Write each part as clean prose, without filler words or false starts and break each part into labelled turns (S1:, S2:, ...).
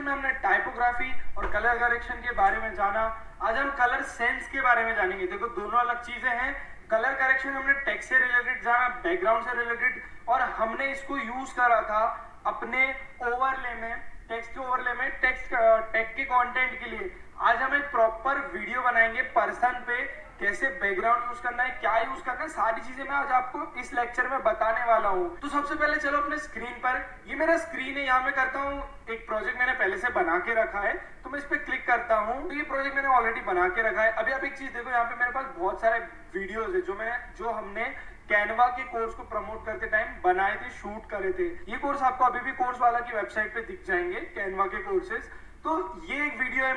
S1: में हमने टाइपोग्राफी और कलर करेक्शन के बारे में जाना। आज हम कलर सेंस के बारे में जानेंगे। देखो दोनों अलग चीजें हैं। कलर करेक्शन हमने टेक्स्ट से रिलेटेड जाना, बैकग्राउंड से रिलेटेड, और हमने इसको यूज करा था अपने ओवरले में, टेक्स्ट के ओवरले में, टेक्स्ट टेक के कंटेंट के लिए। आज हम एक प्रॉपर वीडियो बनाएंगे पर्सन पे, कैसे बैकग्राउंड यूज करना है, क्या यूज करना है, सारी चीजें मैं आज आपको इस लेक्चर में बताने वाला हूँ। तो सबसे पहले चलो अपने स्क्रीन पर, ये मेरा स्क्रीन है, यहाँ मैं करता हूँ एक प्रोजेक्ट मैंने पहले से बना के रखा है, तो मैं इस पे क्लिक करता हूँ तो ये प्रोजेक्ट मैंने ऑलरेडी बना के रखा है। अभी आप एक चीज देखो, यहाँ पे मेरे पास बहुत सारे वीडियोज है जो हमने कैनवा के कोर्स को प्रमोट करते टाइम बनाए थे, शूट करे थे। ये कोर्स आपको अभी भी कोर्स वाला की वेबसाइट पे दिख जाएंगे, कैनवा के कोर्सेज। तो ये एक वीडियो है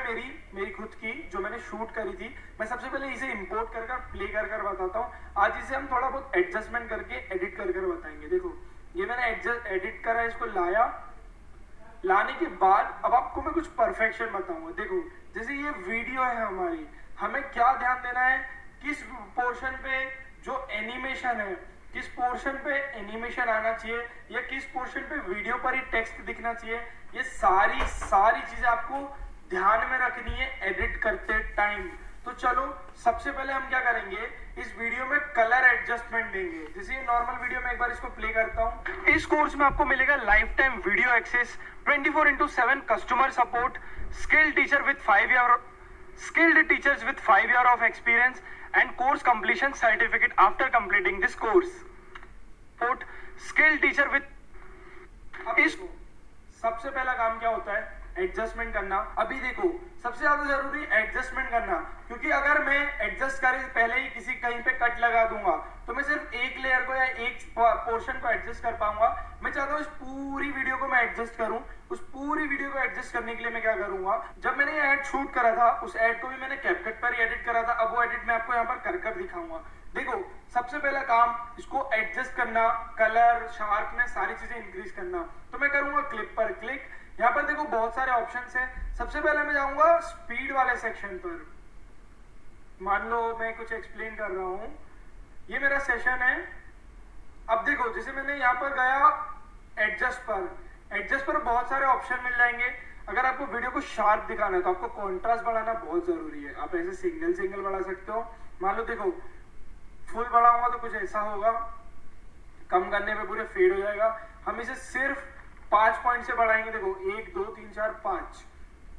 S1: मेरी खुद की जो मैंने शूट करी थी। मैं सबसे पहले इसे इंपोर्ट कर प्ले कर बताता हूँ। आज इसे हम थोड़ा बहुत एडजस्टमेंट करके एडिट कर बताएंगे। देखो ये मैंने एडिट करा, इसको लाने के बाद अब आपको मैं कुछ परफेक्शन बताऊंगा। देखो जैसे ये वीडियो है हमारी, हमें क्या ध्यान देना है, किस पोर्शन पे जो एनिमेशन है, किस पोर्शन पे एनिमेशन आना चाहिए, या किस पोर्शन पे वीडियो पर ही टेक्स्ट दिखना चाहिए, ये सारी चीजें आपको ध्यान में रखनी है एडिट करते टाइम। तो चलो सबसे पहले हम क्या करेंगे, इस वीडियो में कलर एडजस्टमेंट देंगे। जैसे ये नॉर्मल वीडियो में एक बार इसको प्ले करता हूँ। इस कोर्स में आपको मिलेगा life time video access, 24/7 customer support, skilled teachers with 5 years of experience and course completion certificate after completing this course. Support skilled teacher with इस सबसे पहला काम क्या होता है, एडजस्टमेंट करना। अभी देखो सबसे ज्यादा जरूरी एडजस्टमेंट करना, क्योंकि अगर मैं एडजस्ट करे पहले ही किसी कहीं पे कट लगा दूंगा तो मैं सिर्फ एक लेयर को या एक पोर्शन को एडजस्ट कर पाऊंगा। मैं चाहता हूँ इस पूरी वीडियो को मैं एडजस्ट करूं। उस पूरी वीडियो को एडजस्ट करने के लिए मैं क्या करूंगा, जब मैंने ये एड शूट करा था उस एड को भी मैंने कैपकट पर ही एडिट करा था। अब वो एडिट मैं आपको यहाँ पर कर दिखाऊंगा। देखो सबसे पहला काम इसको एडजस्ट करना, कलर, शार्पनेस, सारी चीजें इंक्रीज करना। तो मैं करूंगा क्लिप पर क्लिक। यहाँ पर देखो बहुत सारे ऑप्शंस हैं। सबसे पहले मैं जाऊंगा स्पीड वाले सेक्शन पर। मान लो मैं कुछ एक्सप्लेन कर रहा हूं, ये मेरा सेशन है। अब देखो जैसे मैंने यहाँ पर गया एडजस्ट पर बहुत सारे ऑप्शन मिल जाएंगे। अगर आपको वीडियो को शार्प दिखाना है तो आपको कॉन्ट्रास्ट बढ़ाना बहुत जरूरी है। आप ऐसे सिंगल बढ़ा सकते हो। मान लो देखो फुल बढ़ाऊंगा तो कुछ ऐसा होगा, कम करने पे पूरे फेड हो जाएगा। हम इसे सिर्फ 5 पॉइंट से बढ़ाएंगे। देखो 1 2 3 4 5।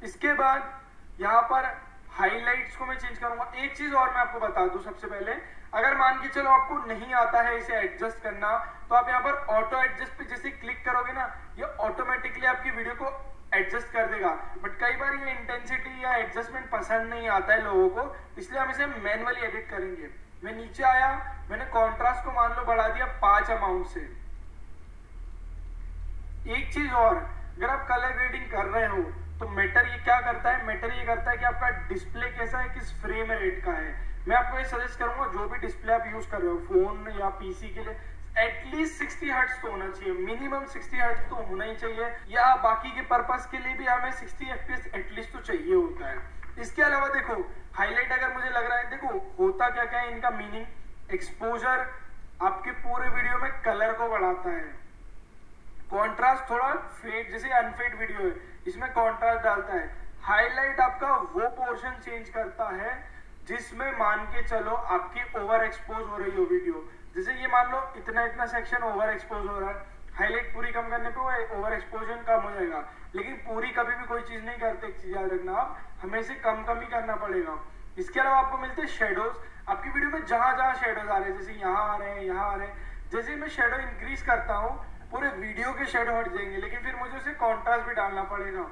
S1: इसके बाद यहाँ पर हाइलाइट्स को मैं चेंज करूंगा। एक चीज और मैं आपको बता दूं सबसे पहले, अगर मान के चलो आपको नहीं आता है इसे एडजस्ट करना, तो आप यहाँ पर ऑटो एडजस्ट पे जैसे क्लिक करोगे ना, ये ऑटोमेटिकली आपकी वीडियो को एडजस्ट कर देगा। बट कई बार ये इंटेंसिटी या एडजस्टमेंट पसंद नहीं आता है लोगों को, इसलिए हम इसे मैनुअली एडिट करेंगे। मैं नीचे आया, मैंने कॉन्ट्रास्ट को मान लो बढ़ा दिया 5 अमाउंट से। एक चीज और, अगर आप कलर ग्रेडिंग कर रहे हो तो मैटर ये क्या करता है, मैटर ये करता है कि आपका डिस्प्ले कैसा है, किस फ्रेम रेट का है। मैं आपको ये सजेस्ट करूंगा जो भी डिस्प्ले आप यूज कर रहे हो फोन या पीसी के लिए, एटलीस्ट 60 हर्ट्ज तो होना चाहिए, मिनिमम 60 हर्ट्ज तो होना ही चाहिए। या बाकी के पर्पस के लिए भी हमें 60 FPS एटलीस्ट तो चाहिए होता है। इसके अलावा देखो हाईलाइट अगर मुझे लग रहा है, देखो होता क्या क्या है इनका मीनिंग, एक्सपोजर आपके पूरे वीडियो में कलर को बढ़ाता है, कॉन्ट्रास्ट थोड़ा फेड, जैसे अनफेड वीडियो है इसमें कॉन्ट्रास्ट डालता है, हाईलाइट आपका वो पोर्शन चेंज करता है जिसमें मान के चलो आपकी ओवर एक्सपोज हो रही हो वीडियो। जैसे ये मान लो इतना सेक्शन ओवर एक्सपोज हो रहा है, हाईलाइट पूरी कम करने पे वो ओवर एक्सपोजर कम हो जाएगा। लेकिन पूरी कभी भी कोई चीज नहीं करते, एक चीज याद रखना आप, हमें इसे कम ही करना पड़ेगा। इसके अलावा आपको मिलते हैं शेडोज। आपकी वीडियो में जहां शेडोज आ रहे हैं, जैसे यहाँ आ रहे हैं, यहाँ आ रहे हैं, जैसे मैं शेडो इंक्रीज करता हूँ पूरे वीडियो के शेडो हट जाएंगे, लेकिन फिर मुझे उसे कॉन्ट्रास्ट भी डालना पड़ेगा।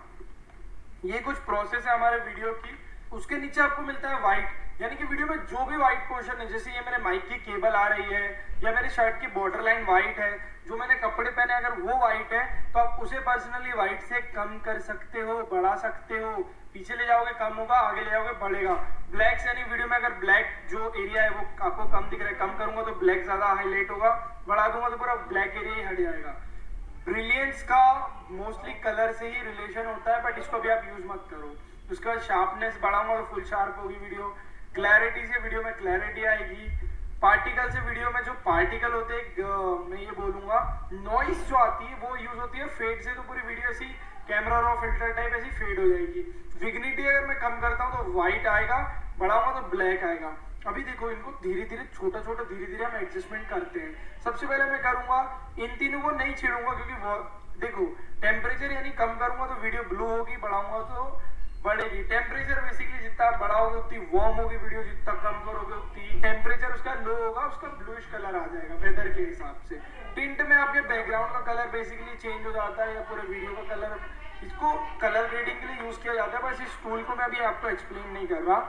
S1: ये कुछ प्रोसेस है हमारे वीडियो की। उसके नीचे आपको मिलता है व्हाइट, यानी कि वीडियो में जो भी व्हाइट पोर्शन है, जैसे ये मेरे माइक की केबल आ रही है या मेरे शर्ट की बॉर्डर लाइन व्हाइट है, जो मैंने कपड़े पहने अगर वो व्हाइट है तो आप उसे पर्सनली व्हाइट से कम कर सकते हो, बढ़ा सकते हो। पीछे ले जाओगे कम होगा, आगे ले जाओगे बढ़ेगा। ब्लैक यानी वीडियो में अगर ब्लैक जो एरिया है वो आपको कम दिख रहा है, कम करूंगा तो ब्लैक ज्यादा हाईलाइट होगा, बढ़ा दूंगा तो पूरा ब्लैक एरिया ही हट जाएगा। ब्रिलियंस का मोस्टली कलर से ही रिलेशन होता है, बट इसको भी आप यूज मत करो। उसके बाद शार्पनेस बढ़ाऊंगा तो फुल शार्प होगी वीडियो। क्लैरिटी से वीडियो में क्लैरिटी आएगी। पार्टिकल से वीडियो में जो पार्टिकल होते हैं, मैं ये बोलूंगा नॉइस जो आती है वो यूज होती है। फेड से तो पूरी वीडियो ऐसी कैमरा रॉ फिल्टर टाइप ऐसी फेड हो जाएगी। विग्निटी अगर मैं कम करता हूँ तो व्हाइट आएगा, बढ़ाऊंगा तो ब्लैक आएगा। अभी देखो इनको धीरे धीरे छोटा छोटा धीरे धीरे हम एडजस्टमेंट करते हैं। सबसे पहले मैं करूंगा इन तीनों को नहीं छेड़ूंगा, क्योंकि वो देखो टेम्परेचर यानी कम करूंगा तो वीडियो ब्लू होगी, बढ़ाऊंगा तो बढ़ेगी। टेम्परेचर बेसिकली जितना बढ़ाओगे उतनी वार्म होगी वीडियो, जितना कम करोगे उतनी टेम्परेचर उसका लो होगा, उसका ब्लूइश कलर आ जाएगा वेदर के हिसाब से। टिंट में आपके बैकग्राउंड का कलर बेसिकली चेंज हो जाता है या पूरे वीडियो का कलर, इसको कलर ग्रेडिंग के लिए यूज किया जाता है। बस इस टूल को मैं अभी आपको एक्सप्लेन नहीं कर रहा।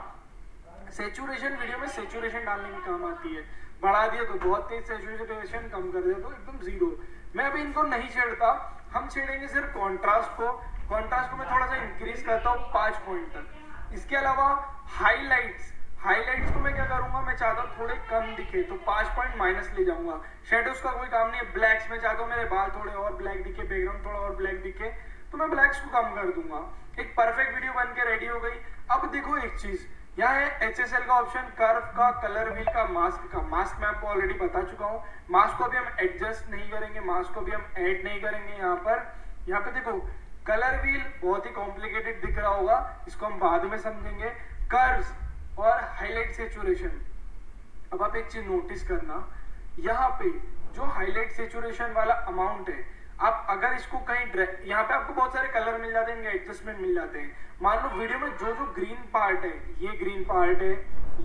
S1: सेचुरेशन वीडियो में सेचुरेशन डालने की काम आती है। बढ़ा दिया तो बहुत तेज सेचुरेशन, कम कर दिया तो एकदम जीरो। मैं अभी इनको नहीं छेड़ता, हम छेड़ेंगे सिर्फ कॉन्ट्रास्ट को। कॉन्ट्रास्ट को मैं थोड़ा सा इंक्रीज करता हूँ 5 पॉइंट तक। इसके अलावा हाईलाइट्स को मैं क्या करूंगा, मैं चाहता हूँ थोड़े कम दिखे तो 5 पॉइंट माइनस ले जाऊंगा। शेडोज का कोई काम नहीं है। ब्लैक्स में चाहता हूँ मेरे बाल थोड़े और ब्लैक दिखे, बैकग्राउंड थोड़ा और ब्लैक दिखे, तो मैं ब्लैक्स को कम कर दूंगा। एक परफेक्ट वीडियो बन के रेडी हो गई। अब देखो एक चीज, यहाँ है HSL का ऑप्शन, कर्व का, कलर व्हील का, मास्क का। मास्क मैं आपको ऑलरेडी बता चुका हूँ। मास्क को भी हम एडजस्ट नहीं करेंगे, मास्क को भी हम ऐड नहीं करेंगे। यहाँ पे देखो कलर व्हील बहुत ही कॉम्प्लिकेटेड दिख रहा होगा, इसको हम बाद में समझेंगे। कर्व्स और हाईलाइट सेचुरेशन। अब आप एक चीज नोटिस करना, यहाँ पे जो हाईलाइट सेचुरेशन वाला अमाउंट है, आप अगर इसको कहीं यहाँ पे आपको बहुत सारे कलर मिल जाते हैं, एडजस्टमेंट मिल जाते हैं। मान लो वीडियो में जो जो ग्रीन पार्ट है, ये ग्रीन पार्ट है,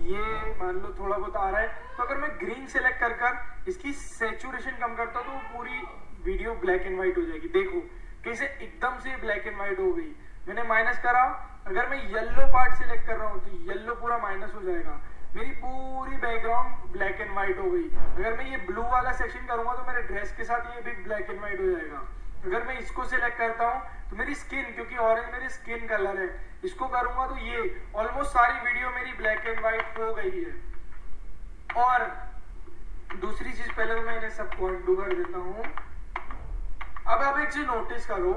S1: ये मान लो थोड़ा बहुत आ रहा है, तो अगर मैं ग्रीन सेलेक्ट कर इसकी सेचुरेशन कम करता हूँ तो पूरी वीडियो ब्लैक एंड व्हाइट हो जाएगी। देखो कैसे एकदम से ब्लैक एंड व्हाइट हो गई। मैंने माइनस करा, अगर मैं येलो पार्ट सिलेक्ट कर रहा हूँ तो येलो पूरा माइनस हो जाएगा, मेरी पूरी बैकग्राउंड ब्लैक एंड व्हाइट हो गई। अगर मैं ये ब्लू वाला सेक्शन करूंगा तो मेरे ड्रेस के साथ ये भी ब्लैक एंड व्हाइट हो जाएगा। अगर मैं इसको सिलेक्ट करता हूँ तो मेरी स्किन, क्योंकि ऑरेंज मेरी स्किन कलर है, इसको करूंगा तो ये ऑलमोस्ट सारी वीडियो मेरी ब्लैक एंड व्हाइट हो गई है। और दूसरी चीज, पहले तो मैं इन्हें सबको अनडू कर देता हूँ। अब आप एक चीज नोटिस करो,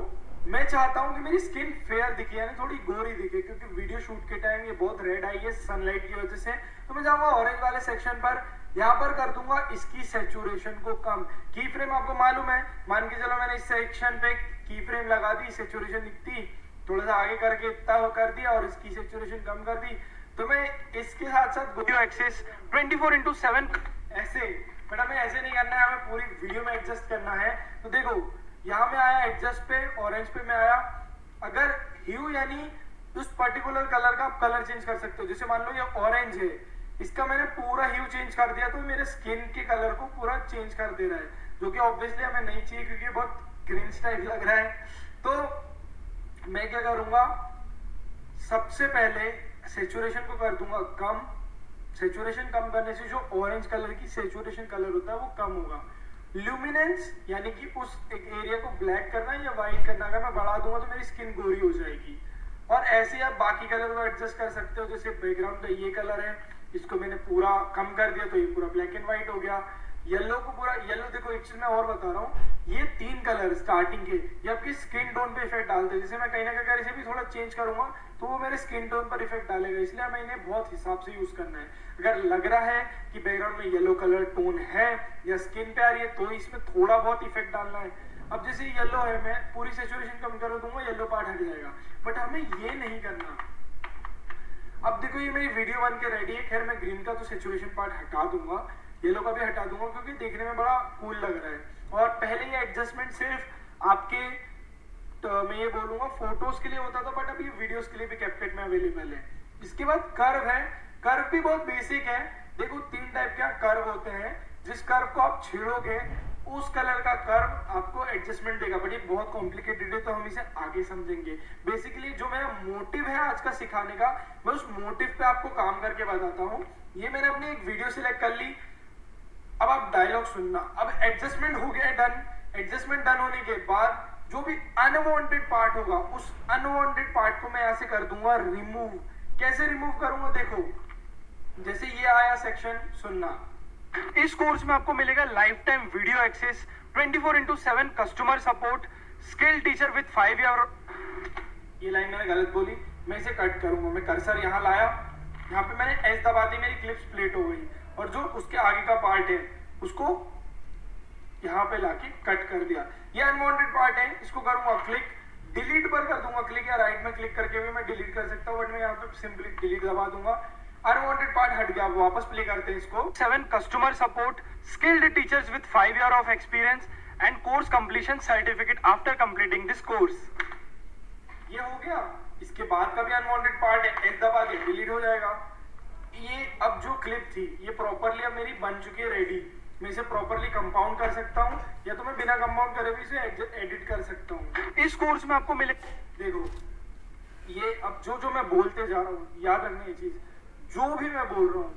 S1: मैं चाहता हूं कि मेरी स्किन फेयर दिखे, यानी थोड़ी गोरी दिखे, क्योंकि वीडियो शूट के टाइम ये बहुत रेड आई है सनलाइट की वजह से। तो मैं जाऊंगा ऑरेंज वाले सेक्शन पर, यहाँ पर कर दूंगा इसकी सेचुरेशन को कम। की फ्रेम आपको मालूम है, मान के चलो मैंने इस सेक्शन पे की फ्रेम लगा दी, सेचुरेशन दिखती, थोड़ा सा आगे करके इतना कर दिया और इसकी सेचुरेशन कम कर दी। तो मैं इसके साथ साथ वीडियो एक्सेस 24/7 ऐसे, बट हमें ऐसे नहीं करना है, हमें पूरी वीडियो में एडजस्ट करना है। तो देखो यहाँ में आया एडजस्ट पे, ऑरेंज पे मैं आया। अगर ह्यू यानी उस पर्टिकुलर कलर का आप कलर चेंज कर सकते हो। जैसे मान लो ये ऑरेंज है, इसका मैंने पूरा ह्यू चेंज कर दिया तो मेरे स्किन के कलर को पूरा चेंज कर दे रहा है, जो कि ऑब्वियसली हमें नहीं चाहिए क्योंकि बहुत क्रिंज टाइप लग रहा है। तो मैं क्या करूंगा, सबसे पहले सेचुरेशन को कर दूंगा कम। सेचुरेशन कम करने से जो ऑरेंज कलर की सेचुरेशन कलर होता है वो कम होगा। ल्यूमिनेंस यानी कि उस एक एरिया को ब्लैक करना है या व्हाइट करना, अगर मैं बढ़ा दूंगा तो मेरी स्किन गोरी हो जाएगी। और ऐसे आप बाकी कलर को एडजस्ट कर सकते हो। जैसे बैकग्राउंड का ये कलर है, इसको मैंने पूरा कम कर दिया तो ये पूरा ब्लैक एंड व्हाइट हो गया। येलो को पूरा येलो, देखो एक चीज मैं और बता रहा हूँ, ये 3 कलर स्टार्टिंग के ये आपकी स्किन टोन पे इफेक्ट डालते हैं। जैसे मैं कहीं ना कहीं इसे भी थोड़ा चेंज करूंगा तो वो मेरे स्किन टोन पर इफेक्ट डालेगा, इसलिए हमें इन्हें बहुत हिसाब से यूज करना है। अगर लग रहा है कि बैकग्राउंड में येलो कलर टोन है या स्किन पे आ रही है तो इसमें थोड़ा बहुत इफेक्ट डालना है। अब जैसे येलो है, मैं पूरी सेचुरेशन कम कर दूंगा, येलो पार्ट हट जाएगा, बट हमें ये नहीं करना। अब देखो ये मेरी वीडियो बन के रेडी है। खैर मैं ग्रीन का तो सेचुरेशन पार्ट हटा दूंगा, येलो का भी हटा दूंगा क्योंकि देखने में बड़ा कूल लग रहा है। और पहले ये एडजस्टमेंट सिर्फ आपके तो मैं ये बोलूंगा फोटोज के लिए होता था, बट अभी वीडियोस के लिए भी कैपकट में अवेलेबल है। इसके बाद कर्व है, कर्व भी बहुत बेसिक है। देखो 3 टाइप के कर्व होते हैं, जिस कर्व को आप छेड़ोगे उस कलर का कर्व आपको एडजस्टमेंट देगा, बट ये बहुत कॉम्प्लिकेटेड है तो हम इसे आगे समझेंगे। बेसिकली जो मेरा मोटिव है आज का सिखाने का, मैं उस मोटिव पे आपको काम करके बताता हूँ। ये मैंने अपनी एक वीडियो सिलेक्ट कर ली, अब आप डायलॉग सुनना। अब एडजस्टमेंट हो गया डन। एडजस्टमेंट डन होने के बाद जो भी अनवांटेड पार्ट होगा उस अनवांटेड पार्ट को मैं यहाँ से कर दूंगा रिमूव। कैसे रिमूव करूंगा, देखो जैसे ये आया सेक्शन सुनना, इस कोर्स में आपको मिलेगा life time video access, 24/7 customer support, skill teacher with 5 year. ये लाइन मैंने गलत बोली, मैं इसे कट करूंगा। मैं कर्सर यहाँ लाया, यहाँ पे मैंने एस दबा दी, मेरी क्लिप स्प्लिट हो गई और जो उसके आगे का पार्ट है उसको यहाँ पे लाके कट कर दिया। ये अनवांटेड पार्ट है, इसको करूंगा क्लिक, डिलीट पर कर दूंगा क्लिक, या राइट में क्लिक करके भी मैं डिलीट कर सकता हूँ, बट मैं यहाँ पे सिंपली डिलीट दबा दूंगा। अनवांटेड पार्ट हट गया। वापस प्ले करते हैं इसको। 7 customer support, skilled teachers with 5 years of experience and course completion certificate after completing this course. ये हो गया। इसके बाद का भी अनवांटेड पार्ट है, एस दबा के डिलीट हो जाएगा। ये अब जो क्लिप थी ये प्रॉपरली अब मेरी बन चुकी है, रेडी। मैं इसे प्रॉपरली कंपाउंड कर सकता हूँ, या तो मैं बिना कंपाउंड करे भी इसे एडिट कर सकता हूँ। इस कोर्स में आपको मिले, देखो ये अब जो मैं बोलते जा रहा हूँ, याद रखना ये चीज, जो भी मैं बोल रहा हूँ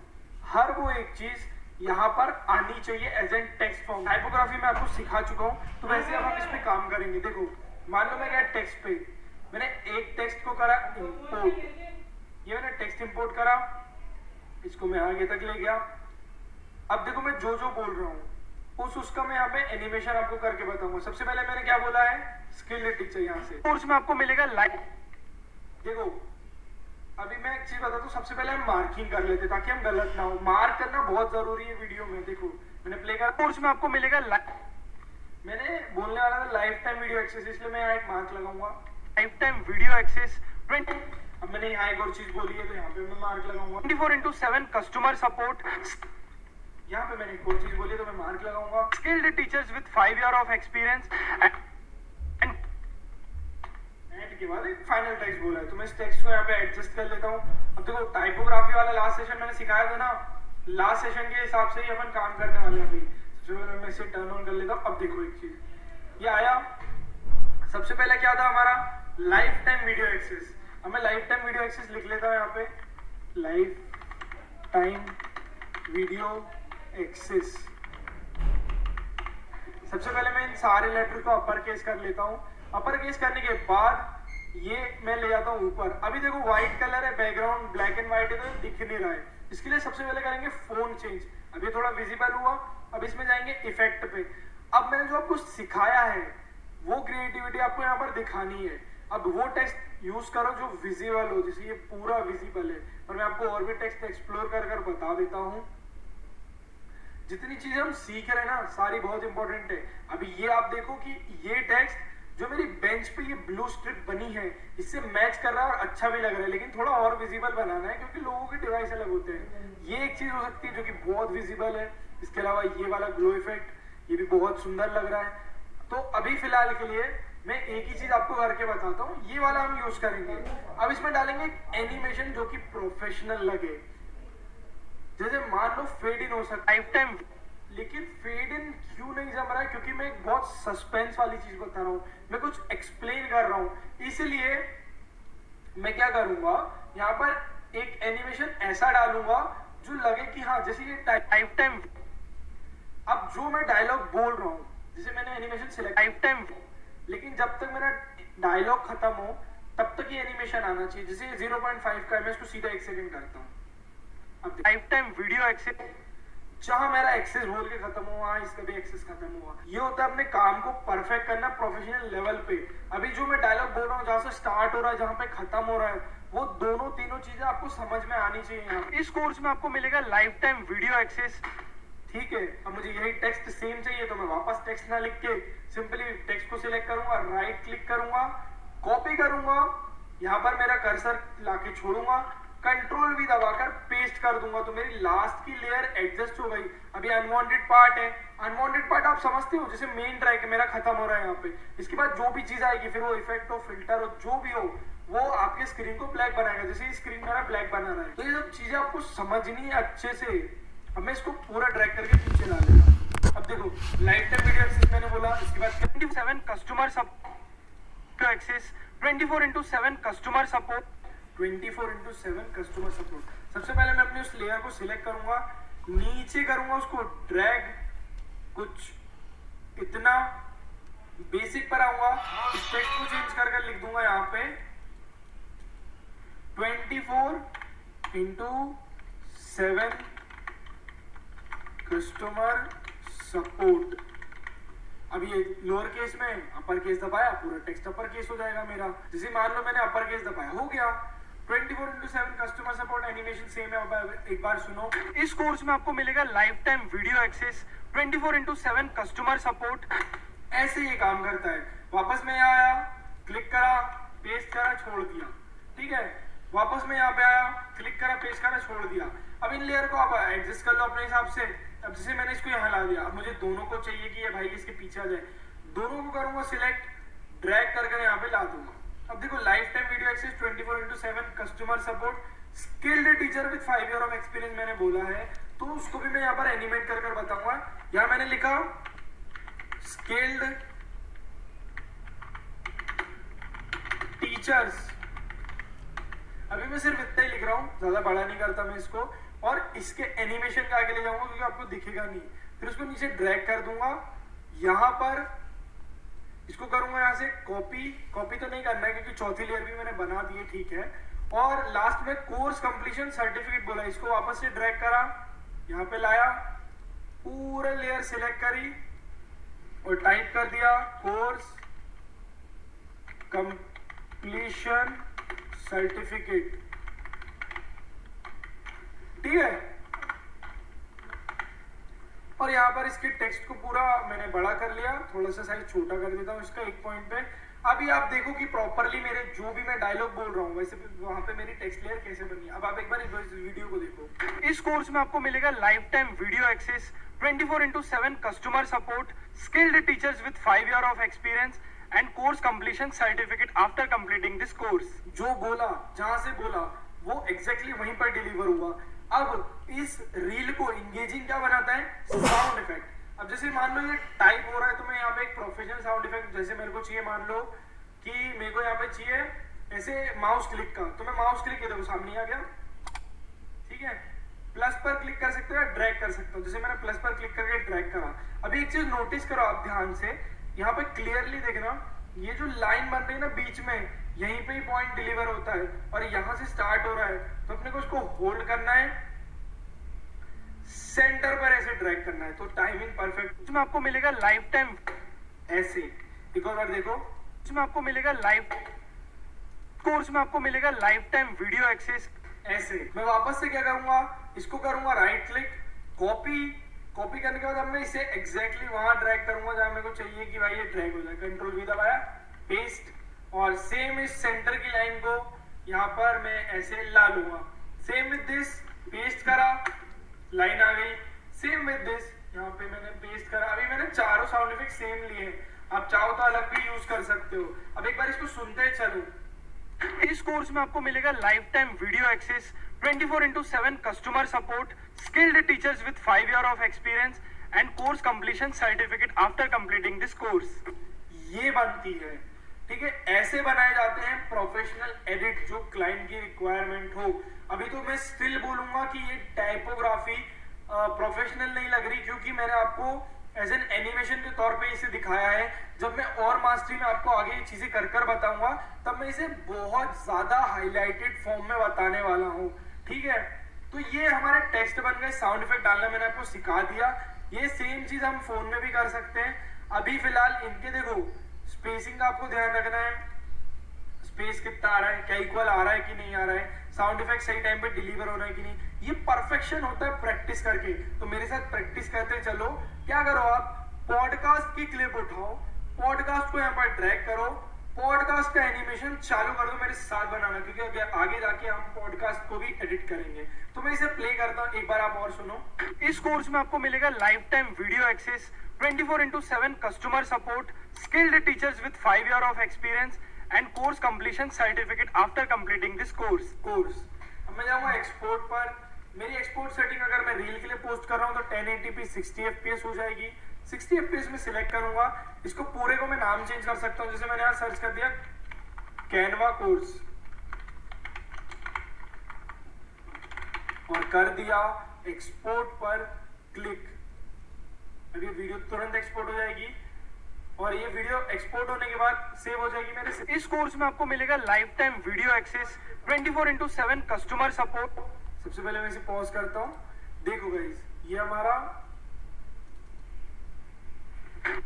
S1: हर वो एक चीज यहाँ पर आनी चाहिए as an text form. Typography मैं आपको सिखा चुका हूँ, तो वैसे अब हम इस पे काम करेंगे। देखो मान लो मैं गया टेक्स्ट पे, मैंने एक टेक्स्ट को करा इंपोर्ट, ये मैंने टेक्स्ट इंपोर्ट करा, इसको मैं आगे तक ले गया। अब देखो मैं जो बोल रहा हूँ उसका मैं यहाँ पे एनिमेशन आपको करके बताऊंगा। सबसे पहले मैंने क्या बोला है, स्किल्ड टीचर। यहाँ से कोर्स में आपको मिलेगा लाइक। देखो अभी मैं एक चीज बता दूं, सबसे पहले हम मार्किंग कर लेते ताकि हम गलत ना हो। मार्क करना बहुत जरूरी है वीडियो में। देखो मैंने प्ले करा, कोर्स में आपको मिलेगा मैंने बोलने वाला था लाइफ टाइम वीडियो एक्सेस, इसलिए मैं यहाँ एक मार्क लगाऊंगा, लाइफ टाइम वीडियो एक्सेस 20। अब मैंने यहाँ एक और चीज बोली है तो यहाँ पे मैं मार्क लगाऊंगा। 24/7 कस्टमर सपोर्ट, यहाँ पे मैंने एक और चीज बोली है तो मैं मार्क लगाऊंगा। Skilled teachers with 5 years of experience and के बाद एक फाइनल टेक्स्ट बोला है, तो मैं इस टेक्स्ट को यहाँ पे एडजस्ट कर लेता हूँ। अब देखो टाइपोग्राफी वाला लास्ट सेशन मैंने सिखाया था ना, लास्ट सेशन के हिसाब से ही अपन काम करने वाले हैं। सबसे पहले मैं इसे टर्न ऑन कर लेता हूँ। अब देखो एक चीज ये आया, सबसे पहले क्या था हमारा लाइफ टाइम वीडियो एक्सेस। अब मैं लाइफ टाइम वीडियो एक्सेस लिख लेता हूँ यहाँ पे, लाइफ टाइम वीडियो एक्सेस। सबसे पहले मैं इन सारे लेटर को अपर केस कर लेता हूँ। अपर केस करने के बाद ये मैं ले जाता हूँ ऊपर। अभी देखो व्हाइट कलर है, बैकग्राउंड ब्लैक एंड व्हाइट है तो दिख नहीं रहा है। इसके लिए सबसे पहले करेंगे फोन चेंज। अभी थोड़ा विजिबल हुआ, अब इसमें जाएंगे इफेक्ट पे। अब मैंने जो आपको सिखाया है वो क्रिएटिविटी आपको यहाँ पर दिखानी है। अब वो टेक्स्ट यूज करो जो विजिबल हो, जैसे ये पूरा विजिबल है, और मैं आपको और भी टेक्स्ट एक्सप्लोर कर बता देता हूँ। जितनी चीजें हम सीख रहे हैं ना सारी बहुत इंपॉर्टेंट है। अभी ये आप देखो कि ये टेक्स्ट जो मेरी बेंच पे ये ब्लू स्ट्रिप बनी है इससे मैच कर रहा है और अच्छा भी लग रहा है, लेकिन थोड़ा और विजिबल बनाना है क्योंकि लोगों के डिवाइस अलग होते हैं। ये एक चीज हो सकती है जो कि बहुत विजिबल है। इसके अलावा ये वाला ग्लो इफेक्ट ये भी बहुत सुंदर लग रहा है। तो अभी फिलहाल के लिए मैं एक ही चीज आपको करके बताता हूँ, ये वाला हम यूज करेंगे। अब इसमें डालेंगे एनिमेशन जो कि प्रोफेशनल लगे। जैसे मान लो फेड इन हो सकता है लाइफ टाइम, लेकिन फेड इन क्यों नहीं जम रहा है, क्योंकि मैं एक बहुत सस्पेंस वाली चीज बता रहा हूँ, मैं कुछ एक्सप्लेन कर रहा हूँ। इसलिए मैं क्या करूंगा, यहाँ पर एक एनिमेशन ऐसा डालूंगा जो लगे कि हाँ जैसे ये लाइफ टाइम। अब जो मैं डायलॉग बोल रहा हूँ, जैसे मैंने एनिमेशन सिलेक्ट लाइफ टाइम, लेकिन जब तक मेरा डायलॉग खत्म हो तब तक ये एनिमेशन आना चाहिए। जैसे 0.5 का मैं इसको सीधा 1 सेकंड करता हूँ। अब लाइफ टाइम वीडियो एक्सेस, जहां मेरा एक्सेस बोल के खत्म हुआ इसका भी एक्सेस खत्म हुआ। ये होता है अपने काम को परफेक्ट करना प्रोफेशनल लेवल पे। अभी जो मैं डायलॉग बोल रहा हूँ जहां से स्टार्ट हो रहा है जहां पे खत्म हो रहा है, वो दोनों तीनों चीजें आपको समझ में आनी चाहिए। इस कोर्स में आपको मिलेगा लाइफ टाइम वीडियो एक्सेस। ठीक है, अब मुझे यही टेक्स्ट सेम चाहिए तो मैं वापस टेक्स्ट ना लिख के सिंपली टेक्स्ट को सिलेक्ट करूंगा, राइट क्लिक करूंगा, कॉपी करूंगा, यहाँ पर मेरा कर्सर लाके छोड़ूंगा, कंट्रोल भी दबाकर पेस्ट कर दूंगा, तो मेरी लास्ट की लेयर एडजस्ट हो गई। अभी अनवांटेड पार्ट है, अनवांटेड पार्ट आप समझते हो, जैसे मेन ट्रैक है मेरा खत्म हो रहा है यहाँ पे। इसके बाद जो भी चीज आएगी फिर वो इफेक्ट हो, फिल्टर हो, जो भी हो वो आपके स्क्रीन को ब्लैक बनाएगा। जैसे स्क्रीन मेरा ब्लैक बना रहा है, तो ये सब चीजें आपको समझनी है अच्छे से। अब मैं इसको पूरा ड्रैग करके पीछे ला लेगा। अब देखो लाइफ टाइम वीडियो एक्सेस मैंने बोला, इसके बाद 27 customer support access, 24/7 customer support, 24/7 customer support. सबसे पहले मैं अपने उस लेयर को सिलेक्ट करूंगा, नीचे करूंगा उसको ड्रैग, कुछ इतना बेसिक पर आऊंगा, इस टेक्स्ट को चेंज कर लिख दूंगा यहाँ पे 24/7 कस्टमर सपोर्ट। अब ये लोअर केस में अपर केस दबाया, पूरा टेक्स्ट अपर केस हो जाएगा मेरा। जैसे मान लो मैंने अपर केस दबाया, हो गया। 24/7 कस्टमर सपोर्ट, एनिमेशन सेम है। अब एक बार सुनो, इस कोर्स में आपको मिलेगा life time video access, 24/7 customer support. ऐसे ये काम करता है। वापस मैं यहाँ आया, क्लिक करा, पेस्ट करा, छोड़ दिया। ठीक है, वापस मैं यहाँ पे आया, क्लिक करा, पेस्ट करा, छोड़ दिया। अब इन लेयर को आप एडजस्ट कर लो अपने हिसाब से। अब जैसे मैंने इसको यहाँ ला दिया, अब मुझे दोनों को चाहिए कि ये भाई इसके पीछे आ जाए, दोनों को करूंगा सिलेक्ट, ड्रैग करके यहाँ पे ला दूंगा। अब देखो life time video access 24/7 customer support skilled teacher with 5 year of experience मैंने बोला है, तो उसको भी मैं यहाँ पर एनिमेट कर बताऊंगा। यहाँ मैंने लिखा स्किल्ड टीचर्स, अभी मैं सिर्फ इतना ही लिख रहा हूँ, ज्यादा बड़ा नहीं करता मैं इसको, और इसके एनिमेशन का आगे ले जाऊंगा क्योंकि आपको दिखेगा नहीं। फिर उसको नीचे ड्रैग कर दूंगा, यहां पर इसको करूंगा यहाँ से कॉपी, कॉपी तो नहीं करना है क्योंकि चौथी लेयर भी मैंने बना दी है, ठीक है। और लास्ट में कोर्स कंप्लीशन सर्टिफिकेट बोला, इसको वापस से ड्रैग करा, यहाँ पे लाया, पूरा लेयर सिलेक्ट करी और टाइप कर दिया कोर्स कंप्लीशन सर्टिफिकेट। ठीक है, और यहाँ पर इसके टेक्स्ट को पूरा मैंने बड़ा कर लिया, थोड़ा सा साइज छोटा कर देता हूँ इसका एक पॉइंट पे। अभी आप देखो कि प्रॉपरली मेरे जो भी मैं डायलॉग बोल रहा हूँ वैसे वहां पे मेरी टेक्स्ट लेयर कैसे बनी। अब आप एक बार इस वीडियो को देखो। इस कोर्स में आपको मिलेगा life time video access, 24/7 customer support, skilled teachers with 5 year of experience and course completion certificate after completing this course. जो बोला, जहां से बोला वो एग्जैक्टली वहीं पर डिलीवर हुआ। अब इस रील को इंगेजिंग क्या बनाता है? Sound effect. अब जैसे मान लो ये टाइप हो रहा है तो मैं यहाँ पे एक प्रोफेशनल साउंड इफेक्ट जैसे मेरे को चाहिए, मान लो कि मेरे को यहाँ पे चाहिए ऐसे माउस क्लिक का, तो मैं माउस क्लिक ये देखो सामने आ गया। ठीक है, प्लस पर क्लिक कर सकते हो या ड्रैग कर सकते हो, जैसे मैंने प्लस पर क्लिक करके ड्रैग करा। अभी एक चीज नोटिस करो आप ध्यान से, यहाँ पे क्लियरली देखना, ये जो लाइन बन रही है ना बीच में, यहीं पे ही पॉइंट डिलीवर होता है और यहाँ से स्टार्ट हो रहा है, तो अपने को इसको होल्ड करना है, सेंटर पर ऐसे ड्रैग करना है, तो टाइमिंग परफेक्ट। इसमें आपको मिलेगा लाइफ टाइम ऐसे, एक और बार देखो, इसमें आपको मिलेगा लाइफ कोर्स में आपको मिलेगा लाइफ टाइम वीडियो एक्सेस ऐसे। मैं वापस से क्या करूंगा, इसको करूंगा राइट क्लिक, कॉपी, कॉपी करने के बाद अब मैं इसे एग्जैक्टली वहां ड्रैग करूंगा जहां मेरे को चाहिए कि भाई ये ड्रैग हो जाए। कंट्रोल V दबाया, पेस्ट, और सेम इस सेंटर की लाइन को यहाँ पर मैं ऐसे ला लूंगा। सेम विद दिस, पेस्ट करा, लाइन आ गई। सेम विद दिस, यहाँ पे मैंने पेस्ट करा। अभी मैंने चारों साउंड इफेक्ट सेम लिए, आप चाहो तो अलग भी यूज कर सकते हो। अब एक बार इसको सुनते चलो। इस कोर्स में आपको मिलेगा life time video access, 24/7 customer support, skilled teachers with 5 year of experience and course completion certificate after completing this course. ये बनती है, ठीक है। ऐसे बनाए जाते हैं प्रोफेशनल एडिट जो क्लाइंट की रिक्वायरमेंट हो। अभी तो मैं स्टिल बोलूंगा कि ये टाइपोग्राफी प्रोफेशनल नहीं लग रही, क्योंकि मैंने आपको एज एन एनिमेशन के तौर पे इसे दिखाया है। जब मैं और मास्टरी में आपको आगे ये चीजें कर कर बताऊंगा तब मैं इसे बहुत ज्यादा हाईलाइटेड फॉर्म में बताने वाला हूँ, ठीक है। तो ये हमारे टेक्स्ट बन गए, साउंड इफेक्ट डालना मैंने आपको सिखा दिया। ये सेम चीज हम फोन में भी कर सकते हैं। अभी फिलहाल इनके देखो स्पेसिंग का आपको ध्यान रखना है, स्पेस कितना आ रहा है, क्या इक्वल आ रहा है कि नहीं आ रहा है, साउंड इफेक्ट सही टाइम पे डिलीवर हो रहा है कि नहीं। ये परफेक्शन होता है प्रैक्टिस करके। तो मेरे साथ प्रैक्टिस करते चलो। क्या करो, आप पॉडकास्ट की क्लिप उठाओ, पॉडकास्ट को यहाँ पर ड्रैग करो, पॉडकास्ट का एनिमेशन चालू कर दो मेरे साथ बनाना, क्योंकि आगे जाके हम पॉडकास्ट को भी एडिट करेंगे। तो मैं इसे प्ले करता हूँ, एक बार आप और सुनो। इस कोर्स में आपको मिलेगा life time video access, 24/7 customer support, skilled teachers with 5 year of experience and course completion certificate after completing this course. अब मैं जाऊंगा एक्सपोर्ट पर। मेरी एक्सपोर्ट सेटिंग अगर मैं रील के लिए पोस्ट कर रहा हूँ तो 1080p 60 fps हो जाएगी। 60 fps में सिलेक्ट करूंगा, इसको पूरे को मैं नाम चेंज कर सकता हूँ। जैसे मैंने यहाँ सर्च कर दिया कैनवा कोर्स और कर दिया एक्सपोर्ट पर क्लिक। अभी वीडियो तुरंत एक्सपोर्ट हो जाएगी और ये वीडियो एक्सपोर्ट होने के बाद सेव हो जाएगी मेरे। इस कोर्स में आपको मिलेगा life time video access, 24/7 customer support. सबसे पहले मैं इसे पॉज करता हूँ, देखो गाइस ये हमारा।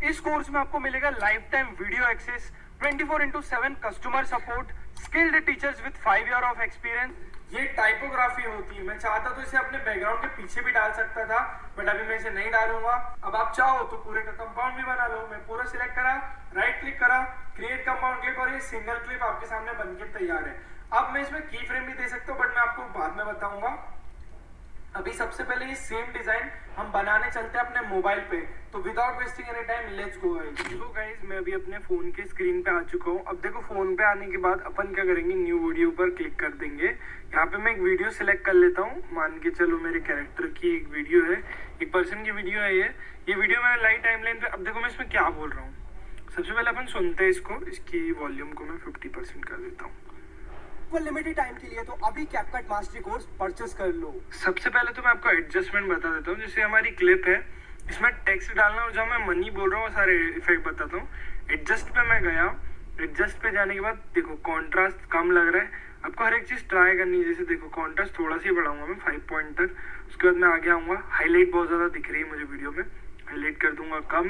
S1: इस कोर्स में आपको मिलेगा life time video access, 24/7 customer support, skilled teachers with 5 year of experience. ये टाइपोग्राफी होती है। मैं चाहता तो इसे अपने बैकग्राउंड के पीछे भी डाल सकता था, बट अभी मैं इसे नहीं डालूंगा। अब आप चाहो तो पूरे का कंपाउंड भी बना लो। मैं पूरा सिलेक्ट करा, राइट क्लिक करा, क्रिएट कंपाउंड क्लिप और ये सिंगल क्लिप आपके सामने बनके तैयार है। अब मैं इसमें की फ्रेम भी दे सकता हूँ, बट मैं आपको बाद में बताऊंगा। अभी सबसे पहले ये सेम डिजाइन हम बनाने चलते हैं अपने मोबाइल पे। तो without wasting any time let's go guys. So guys मैं अभी अपने फोन के स्क्रीन पे आ चुका हूँ। अब देखो फोन पे आने के बाद अपन क्या करेंगे, न्यू वीडियो पर क्लिक कर देंगे। यहाँ पे मैं एक वीडियो सिलेक्ट कर लेता हूँ। मान के चलो मेरे कैरेक्टर की एक वीडियो है, एक पर्सन की वीडियो है ये वीडियो मैंने लाइव टाइमलाइन पे। अब देखो मैं इसमें क्या बोल रहा हूँ। सबसे पहले अपन सुनते हैं इसको, इसकी वॉल्यूम को मैं 50% कर देता हूँ।
S2: लिमिटेड टाइम के लिए तो अभी कैपकट मास्टरी कोर्स परचेस कर लो।
S1: सबसे पहले तो मैं आपको एडजस्टमेंट बता देता हूँ। जैसे हमारी क्लिप है, इसमें टेक्स्ट डालना और जब मैं मनी बोल रहा हूँ सारे इफेक्ट बताता हूँ। एडजस्ट पे मैं गया, एडजस्ट पे जाने के बाद देखो कॉन्ट्रास्ट कम लग रहा है। आपको हर एक चीज ट्राई करनी है। जैसे देखो कॉन्ट्रास्ट थोड़ा सा ही बढ़ाऊंगा मैं 5 पॉइंट तक। उसके बाद मैं आगे आऊंगा, हाईलाइट बहुत ज्यादा दिख रही है मुझे वीडियो में, हाईलाइट कर दूंगा कम,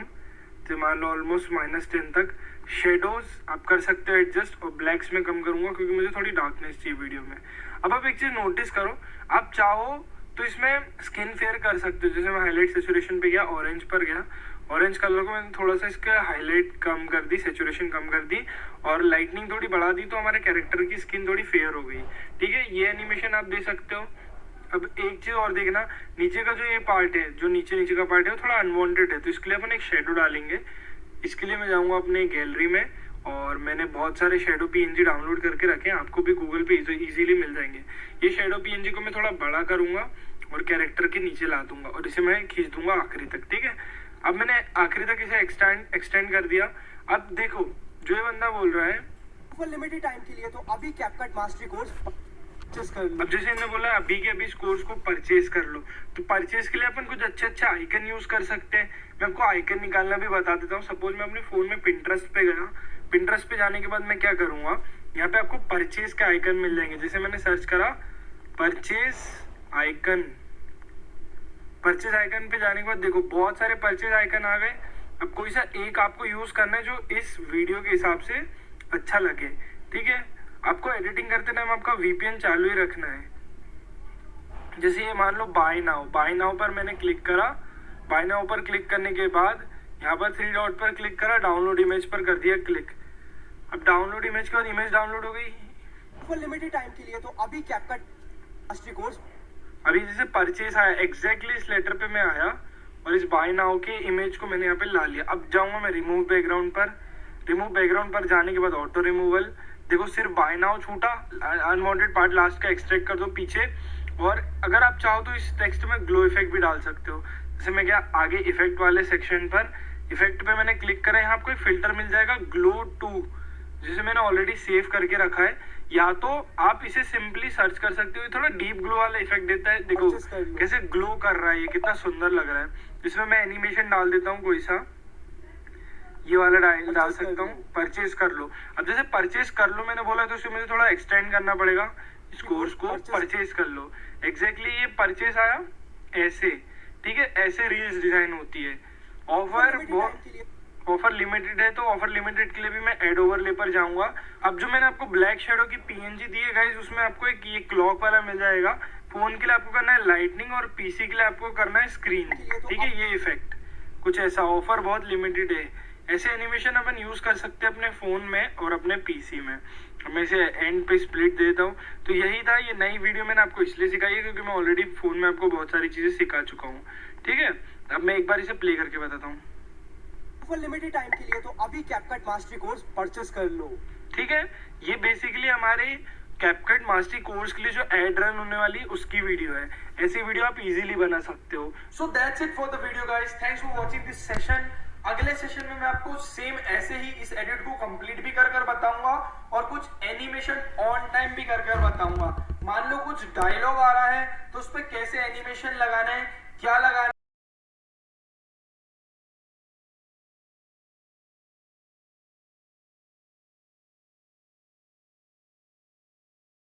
S1: तो मान लो ऑलमोस्ट -10 तक। शेडोज आप कर सकते हो एडजस्ट, और ब्लैक्स में कम करूंगा क्योंकि मुझे थोड़ी डार्कनेस चाहिए वीडियो में। अब आप एक चीज नोटिस करो, आप चाहो तो इसमें स्किन फेयर कर सकते हो। जैसे मैं हाईलाइट सेचुरेशन पे गया, ऑरेंज पर गया, ऑरेंज कलर को मैंने थोड़ा सा इसका हाईलाइट कम कर दी, सेचुरेशन कम कर दी और लाइटनिंग थोड़ी बढ़ा दी, तो हमारे कैरेक्टर की स्किन थोड़ी फेयर हो गई। ठीक है, ये एनिमेशन आप दे सकते हो। अब एक चीज और देखना, नीचे का जो ये पार्ट है, जो नीचे का पार्ट है वो थोड़ा अनवांटेड है, तो इसके लिए अपन एक शेडो डालेंगे। इसके लिए मैं जाऊंगा अपने गैलरी में और मैंने बहुत सारे शेडो पीएनजी डाउनलोड करके रखे हैं, आपको भी गूगल पे इजीली मिल जाएंगे। ये शेडो पीएनजी को मैं थोड़ा बड़ा करूंगा और कैरेक्टर के नीचे ला दूंगा और इसे मैं खींच दूंगा आखिरी तक। ठीक है, अब मैंने आखिरी तक इसे एक्सटेंड कर दिया। अब देखो जो ये बंदा बोल रहा है
S2: लिमिटेड टाइम के लिए तो अभी कैपकट मास्टरी कोर्स परचेस कर लो।
S1: अब जैसे इन्होंने बोला अभी के अभी इस कोर्स को परचेज कर लो, तो परचेज के लिए अपन कुछ अच्छे आइकन यूज कर सकते हैं। मैं आपको आइकन निकालना भी बता देता हूँ। सपोज मैं अपने फोन में पिंटरेस्ट पे गया, पिंटरेस्ट पे जाने के बाद मैं क्या करूंगा, यहाँ पे आपको परचेज के आइकन मिल जाएंगे। जैसे मैंने सर्च करा परचेज आइकन, परचेज आइकन पे जाने के बाद देखो बहुत सारे परचेज आइकन आ गए। अब कोई सा एक आपको यूज करना है जो इस वीडियो के हिसाब से अच्छा लगे। ठीक है, आपको एडिटिंग करते टाइम आपका वीपीएन चालू ही रखना है। जैसे ये मान लो बाय नाउ पर मैंने क्लिक करा। बाय नाउ पर क्लिक करने के बाद यहाँ पर 3 डॉट पर क्लिक करा, डाउनलोड इमेज पर कर दिया क्लिक। अब डाउनलोड इमेज के बाद इमेज डाउनलोड हो गई।
S2: लिमिटेड टाइम के लिए तो अभी कैपकट मास्टरी कोर्स
S1: अभी जैसे परचेज आया, एग्जैक्टली इस लेटर पे मैं आया और इस बाय नाउ के इमेज को मैंने यहाँ पे ला लिया। अब जाऊंगा मैं रिमूव बैकग्राउंड पर। रिमूव बैकग्राउंड पर जाने के बाद ऑटो रिमूवल, देखो सिर्फ बाय नाउ छूटा, अनवांटेड पार्ट लास्ट का एक्सट्रैक्ट कर दो पीछे। और अगर आप चाहो तो इस टेक्स्ट में ग्लो इफेक्ट भी डाल सकते हो। जैसे मैं गया आगे इफेक्ट वाले सेक्शन पर, इफेक्ट पे मैंने क्लिक करा, यहाँ आपको एक फिल्टर मिल जाएगा ग्लो 2, जिसे मैंने ऑलरेडी सेव करके रखा है। या तो आप इसे सिंपली सर्च कर सकते हो, थोड़ा डीप ग्लो वाला इफेक्ट देता है। देखो कैसे ग्लो कर रहा है, ये कितना सुंदर लग रहा है। इसमें मैं एनिमेशन डाल देता हूँ कोई सा, ये वाला डाल सकता हूँ, परचेज कर लो। अब जैसे परचेज कर लो मैंने बोला, तो इसे मुझे थोड़ा एक्सटेंड करना पड़ेगा। इस कोर्स को परचेज कर लो, एग्जैक्टली ये परचेज आया ऐसे। ठीक है, ऐसे रील्स डिजाइन होती है। ऑफर लिमिटेड है, तो ऑफर लिमिटेड के लिए भी मैं एड ओवरले पर जाऊंगा। अब जो मैंने आपको ब्लैक शेडो की पीएनजी दी है गाइस, उसमें आपको एक ये क्लॉक वाला मिल जाएगा। फोन के लिए आपको करना है लाइटनिंग और पीसी के लिए आपको करना है स्क्रीन। ठीक है, ये इफेक्ट कुछ ऐसा, ऑफर बहुत लिमिटेड है। ऐसे एनिमेशन अपन यूज कर सकते हैं अपने फोन में और अपने पीसी में। मैं इसे एंड पे स्प्लिट देता हूँ। तो यही था, ये नई वीडियो मैंने आपको इसलिए सिखाई है क्योंकि मैं ऑलरेडी फोन में आपको बहुत सारी चीजें सिखा चुका हूँ। ठीक है, अब मैं एक बार इसे प्ले करके बताता हूँ।
S2: लिमिटेड टाइम के लिए तो अभी कैपकट मास्टरी कोर्स परचेस कर लो।
S1: ठीक है, ये बेसिकली हमारे कैपकट मास्टरी कोर्स के लिए जो एड रन होने वाली उसकी वीडियो है। ऐसी वीडियो आप इजीली बना सकते हो। So that's it for the video guys, thanks for watching this session. अगले सेशन में मैं आपको सेम ऐसे ही इस एडिट को कंप्लीट भी कर बताऊंगा और कुछ एनिमेशन ऑन टाइम भी कर बताऊंगा। मान लो कुछ डायलॉग आ रहा है तो उस पर कैसे एनिमेशन लगाना है, क्या लगाना है।